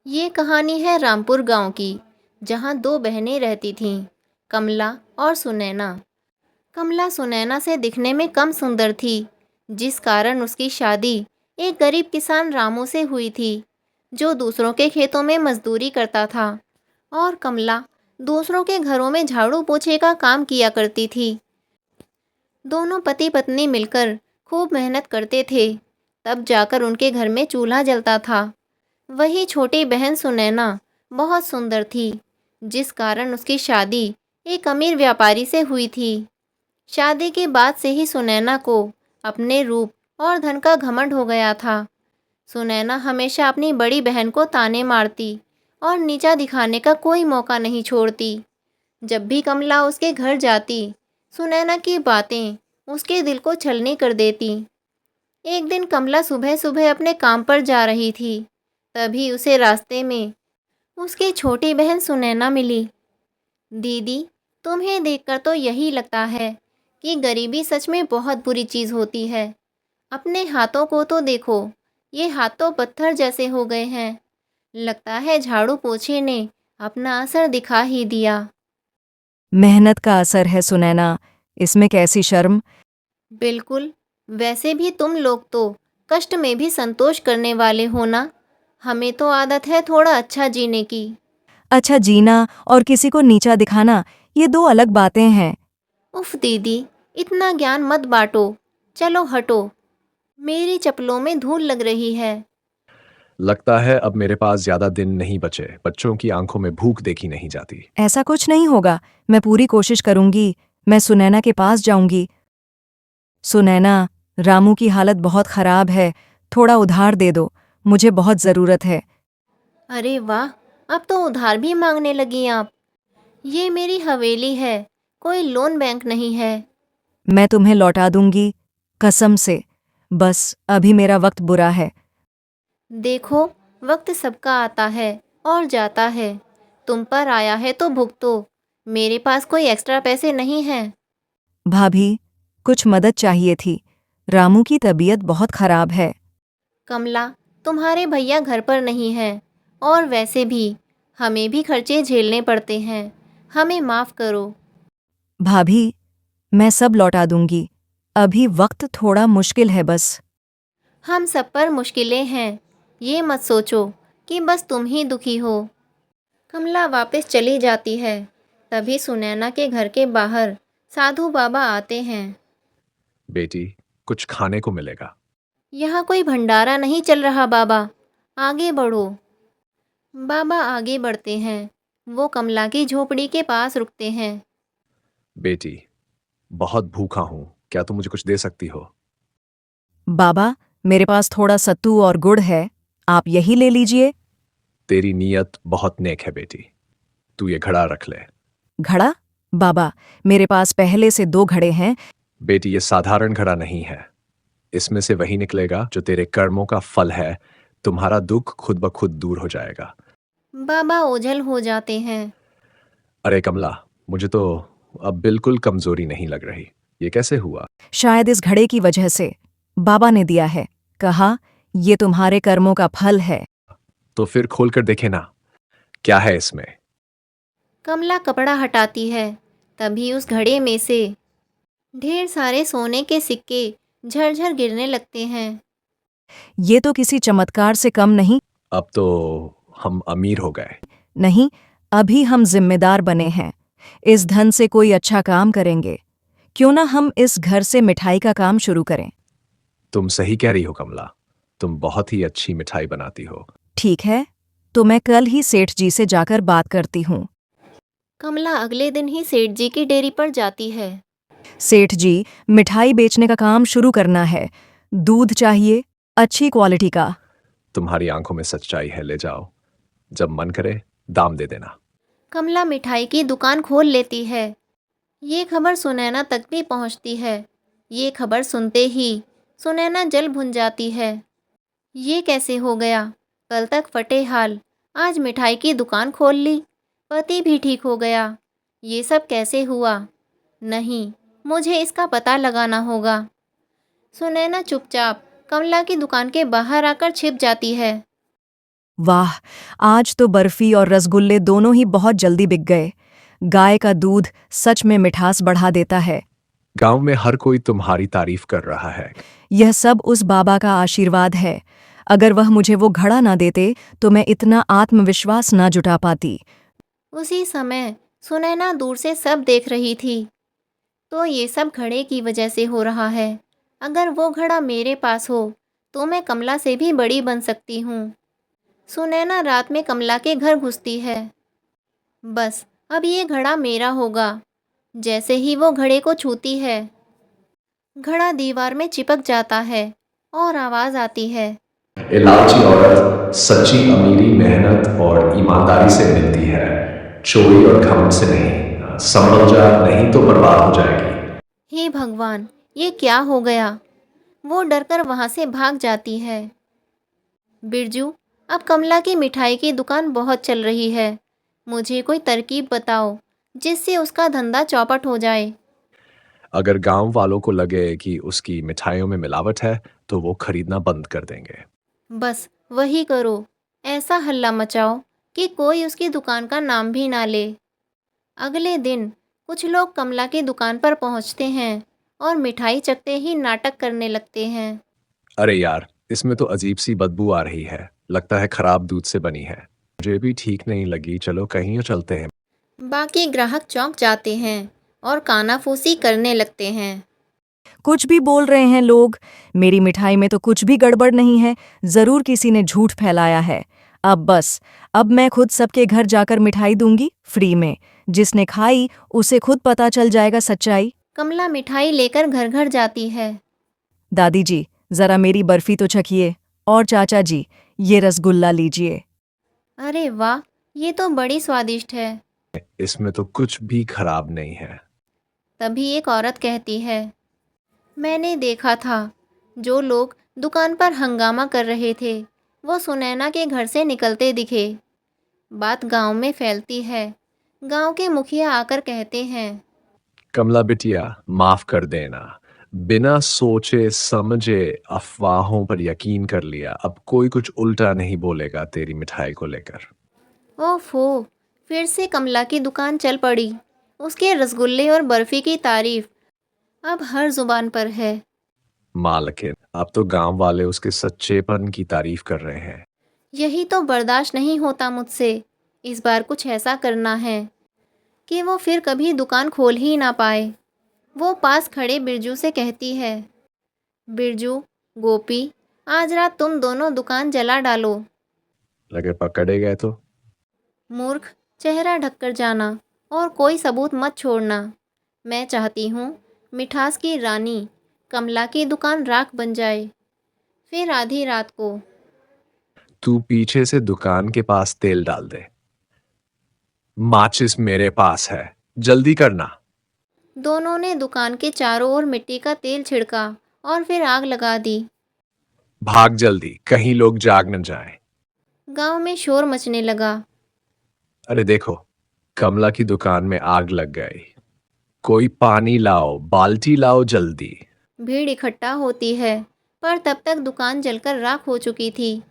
ये कहानी है रामपुर गांव की, जहां दो बहनें रहती थीं, कमला और सुनैना। कमला सुनैना से दिखने में कम सुंदर थी, जिस कारण उसकी शादी एक गरीब किसान रामू से हुई थी, जो दूसरों के खेतों में मजदूरी करता था। और कमला दूसरों के घरों में झाड़ू पोछे का काम किया करती थी। दोनों पति पत्नी मिलकर खूब मेहनत करते थे, तब जाकर उनके घर में चूल्हा जलता था। वही छोटी बहन सुनैना बहुत सुंदर थी, जिस कारण उसकी शादी एक अमीर व्यापारी से हुई थी। शादी के बाद से ही सुनैना को अपने रूप और धन का घमंड हो गया था। सुनैना हमेशा अपनी बड़ी बहन को ताने मारती और नीचा दिखाने का कोई मौका नहीं छोड़ती। जब भी कमला उसके घर जाती, सुनैना की बातें उसके दिल को छलनी कर देती। एक दिन कमला सुबह सुबह अपने काम पर जा रही थी, तभी उसे रास्ते में उसकी छोटी बहन सुनैना मिली। दीदी, तुम्हें देखकर तो यही लगता है कि गरीबी सच में बहुत बुरी चीज़ होती है। अपने हाथों को तो देखो, ये हाथ तो पत्थर जैसे हो गए हैं। लगता है झाड़ू पोछे ने अपना असर दिखा ही दिया। मेहनत का असर है सुनैना, इसमें कैसी शर्म। बिल्कुल। वैसे भी तुम लोग तो कष्ट में भी संतोष करने वाले हो ना। हमें तो आदत है थोड़ा अच्छा जीने की। अच्छा जीना और किसी को नीचा दिखाना, ये दो अलग बातें हैं। उफ दीदी, इतना ज्ञान मत बांटो। चलो हटो, मेरी चप्पलों में धूल लग रही है। लगता है अब मेरे पास ज्यादा दिन नहीं बचे। बच्चों की आंखों में भूख देखी नहीं जाती। ऐसा कुछ नहीं होगा, मैं पूरी कोशिश करूंगी। मैं सुनैना के पास जाऊंगी। सुनैना, रामू की हालत बहुत खराब है, थोड़ा उधार दे दो, मुझे बहुत ज़रूरत है। अरे वाह, अब तो उधार भी मांगने लगी आप। ये मेरी हवेली है, कोई लोन बैंक नहीं है। मैं तुम्हें लौटा दूंगी, कसम से। बस अभी मेरा वक्त बुरा है। देखो, वक्त सबका आता है और जाता है। तुम पर आया है तो भुगतो। मेरे पास कोई एक्स्ट्रा पैसे नहीं हैं। भाभी, कुछ मदद चाहिए थी। रामू की तबीयत बहुत खराब है। कमला, तुम्हारे भैया घर पर नहीं हैं, और वैसे भी हमें भी खर्चे झेलने पड़ते हैं। हमें माफ़ करो। भाभी, मैं सब लौटा दूंगी। अभी वक्त थोड़ा मुश्किल है बस। हम सब पर मुश्किलें हैं, ये मत सोचो कि बस तुम ही दुखी हो। कमला वापस चली जाती है, तभी सुनैना के घर के बाहर साधु बाबा आते हैं। बेटी, कुछ खाने को मिलेगा? यहाँ कोई भंडारा नहीं चल रहा बाबा, आगे बढ़ो। बाबा आगे बढ़ते हैं। वो कमला की झोपड़ी के पास रुकते हैं। बेटी, बहुत भूखा हूं, क्या तुम मुझे कुछ दे सकती हो? बाबा, मेरे पास थोड़ा सत्तू और गुड़ है, आप यही ले लीजिए। तेरी नीयत बहुत नेक है बेटी। तू ये घड़ा रख ले। घड़ा? बाबा, मेरे पास पहले से दो घड़े हैं। बेटी, ये साधारण घड़ा नहीं है। इसमें से वही निकलेगा जो तेरे कर्मों का फल है। तुम्हारा दुख खुद ब खुद दूर हो जाएगा। बाबा ओझल हो जाते हैं। अरे कमला, मुझे तो अब बिल्कुल कमजोरी नहीं लग रही। ये कैसे हुआ? शायद इस घड़े की वजह से। बाबा ने दिया है, कहा ये तुम्हारे कर्मों का फल है। तो फिर खोल कर देखे ना, क्या है इसमें? कमला कपड़ा हटाती है, तभी उस घड़े में से ढेर सारे सोने के सिक्के झरझर गिरने लगते हैं। ये तो किसी चमत्कार से कम नहीं। अब तो हम अमीर हो गए। नहीं, अभी हम जिम्मेदार बने हैं। इस धन से कोई अच्छा काम करेंगे। क्यों ना हम इस घर से मिठाई का काम शुरू करें। तुम सही कह रही हो कमला, तुम बहुत ही अच्छी मिठाई बनाती हो। ठीक है, तो मैं कल ही सेठ जी से जाकर बात करती हूँ। कमला अगले दिन ही सेठ जी की डेयरी पर जाती है। सेठ जी, मिठाई बेचने का काम शुरू करना है। दूध चाहिए, अच्छी क्वालिटी का। तुम्हारी आंखों में सच्चाई है, ले जाओ। जब मन करे दाम दे देना। कमला मिठाई की दुकान खोल लेती है। ये खबर सुनैना तक भी पहुंचती है। ये खबर सुनते ही सुनैना जल भुन जाती है। ये कैसे हो गया? कल तक फटे हाल, आज मिठाई की दुकान खोल ली। पति भी ठीक हो गया। ये सब कैसे हुआ? नहीं, मुझे इसका पता लगाना होगा। सुनैना चुपचाप कमला की दुकान के बाहर आकर छिप जाती है। वाह, आज तो बर्फी और रसगुल्ले दोनों ही बहुत जल्दी बिक गए। गाय का दूध सच में मिठास बढ़ा देता है। गांव में हर कोई तुम्हारी तारीफ कर रहा है। यह सब उस बाबा का आशीर्वाद है। अगर वह मुझे वो घड़ा ना देते तो मैं इतना आत्मविश्वास ना जुटा पाती। उसी समय सुनैना दूर से सब देख रही थी। तो ये सब घड़े की वजह से हो रहा है। अगर वो घड़ा मेरे पास हो तो मैं कमला से भी बड़ी बन सकती हूँ। सुनैना रात में कमला के घर घुसती है। बस अब ये घड़ा मेरा होगा। जैसे ही वो घड़े को छूती है, घड़ा दीवार में चिपक जाता है और आवाज़ आती है। इलायची औरत सच्ची अमीरी मेहनत और ईमानदारी से मिलती है, चोरी और घमंड से नहीं। संभल जा, नहीं तो बर्बाद हो जाएगी। हे भगवान, ये क्या हो गया? वो डरकर वहाँ से भाग जाती है। बिरजू, अब कमला की मिठाई की दुकान बहुत चल रही है। मुझे कोई तरकीब बताओ जिससे उसका धंधा चौपट हो जाए। अगर गांव वालों को लगे कि उसकी मिठाइयों में मिलावट है तो वो खरीदना बंद कर देंगे। बस वही करो। ऐसा हल्ला मचाओ कि कोई उसकी दुकान का नाम भी ना ले। अगले दिन कुछ लोग कमला की दुकान पर पहुंचते हैं और मिठाई चखते ही नाटक करने लगते हैं। अरे यार, इसमें तो अजीब सी बदबू आ रही है। लगता है खराब दूध से बनी है। मुझे भी ठीक नहीं लगी। चलो कहीं और चलते हैं। बाकी ग्राहक चौंक जाते हैं और कानाफूसी करने लगते हैं। कुछ भी बोल रहे हैं लोग। मेरी मिठाई में तो कुछ भी गड़बड़ नहीं है। जरूर किसी ने झूठ फैलाया है। अब मैं खुद सबके घर जाकर मिठाई दूंगी फ्री में। जिसने खाई उसे खुद पता चल जाएगा सच्चाई। कमला मिठाई लेकर घर घर जाती है। दादी जी, जरा मेरी बर्फी तो चखिए। और चाचा जी, ये रसगुल्ला लीजिए। अरे वाह, ये तो बड़ी स्वादिष्ट है। इसमें तो कुछ भी खराब नहीं है। तभी एक औरत कहती है, मैंने देखा था जो लोग दुकान पर हंगामा कर रहे थे वो सुनैना के घर से निकलते दिखे। बात गांव में फैलती है। गांव के मुखिया आकर कहते हैं, कमला बिटिया, माफ कर देना। बिना सोचे समझे अफवाहों पर यकीन कर लिया। अब कोई कुछ उल्टा नहीं बोलेगा तेरी मिठाई को लेकर। ओफो, फिर से कमला की दुकान चल पड़ी। उसके रसगुल्ले और बर्फी की तारीफ अब हर जुबान पर है। मालकिन, अब तो गांव वाले उसके सच्चेपन की तारीफ कर रहे हैं। यही तो बर्दाश्त नहीं होता मुझसे। इस बार कुछ ऐसा करना है कि वो फिर कभी दुकान खोल ही ना पाए। वो पास खड़े बिरजू से कहती है, बिरजू, गोपी, आज रात तुम दोनों दुकान जला डालो। लगे पकड़े गए तो। मूर्ख, चेहरा ढककर जाना और कोई सबूत मत छोड़ना। मैं चाहती हूँ मिठास की रानी कमला की दुकान राख बन जाए। फिर आधी रात को तू पीछे से दुकान के पास तेल डाल दे। माचिस मेरे पास है, जल्दी करना। दोनों ने दुकान के चारों ओर मिट्टी का तेल छिड़का और फिर आग लगा दी। भाग जल्दी, कहीं लोग जाग न जाएं। गांव में शोर मचने लगा। अरे देखो, कमला की दुकान में आग लग गई। कोई पानी लाओ, बाल्टी लाओ जल्दी। भीड़ इकट्ठा होती है, पर तब तक दुकान जलकर राख हो चुकी थी।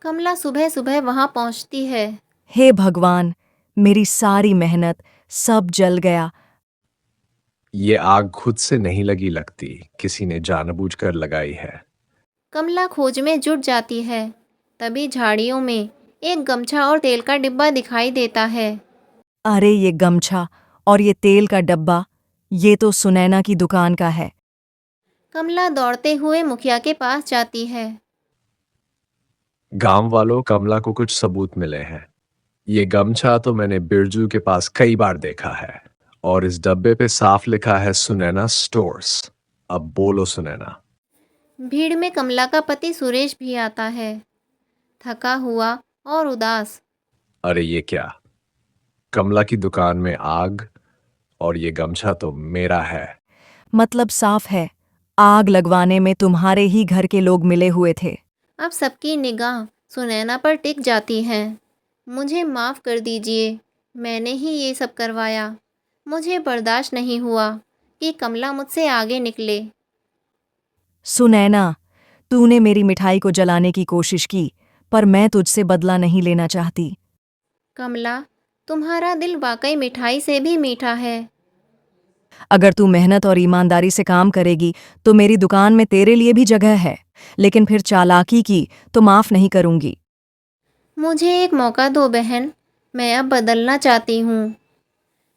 कमला सुबह सुबह वहां पहुंचती है। हे भगवान, मेरी सारी मेहनत सब जल गया। ये आग खुद से नहीं लगी लगती, किसी ने जानबूझकर लगाई है। कमला खोज में जुट जाती है। तभी झाड़ियों में एक गमछा और तेल का डिब्बा दिखाई देता है। अरे ये गमछा और ये तेल का डब्बा, ये तो सुनैना की दुकान का है। कमला दौड़ते हुए मुखिया के पास जाती है। गांव वालों, कमला को कुछ सबूत मिले हैं। ये गमछा तो मैंने बिरजू के पास कई बार देखा है और इस डब्बे पे साफ लिखा है सुनैना स्टोर्स। अब बोलो सुनैना। भीड़ में कमला का पति सुरेश भी आता है, थका हुआ और उदास। अरे ये क्या, कमला की दुकान में आग और ये गमछा तो मेरा है। मतलब साफ है, आग लगवाने में तुम्हारे ही घर के लोग मिले हुए थे। अब सबकी निगाह सुनैना पर टिक जाती है। मुझे माफ़ कर दीजिए, मैंने ही ये सब करवाया। मुझे बर्दाश्त नहीं हुआ कि कमला मुझसे आगे निकले। सुनैना, तूने मेरी मिठाई को जलाने की कोशिश की, पर मैं तुझसे बदला नहीं लेना चाहती। कमला, तुम्हारा दिल वाकई मिठाई से भी मीठा है। अगर तू मेहनत और ईमानदारी से काम करेगी तो मेरी दुकान में तेरे लिए भी जगह है, लेकिन फिर चालाकी की तो माफ नहीं करूंगी। मुझे एक मौका दो बहन, मैं अब बदलना चाहती हूँ।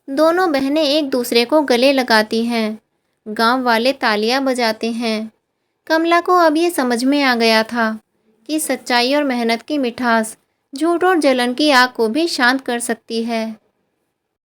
दोनों बहनें एक दूसरे को गले लगाती हैं। गांव वाले तालियां बजाते हैं। कमला को अब ये समझ में आ गया था कि सच्चाई और मेहनत की मिठास झूठ और जलन की आग को भी शांत कर सकती है।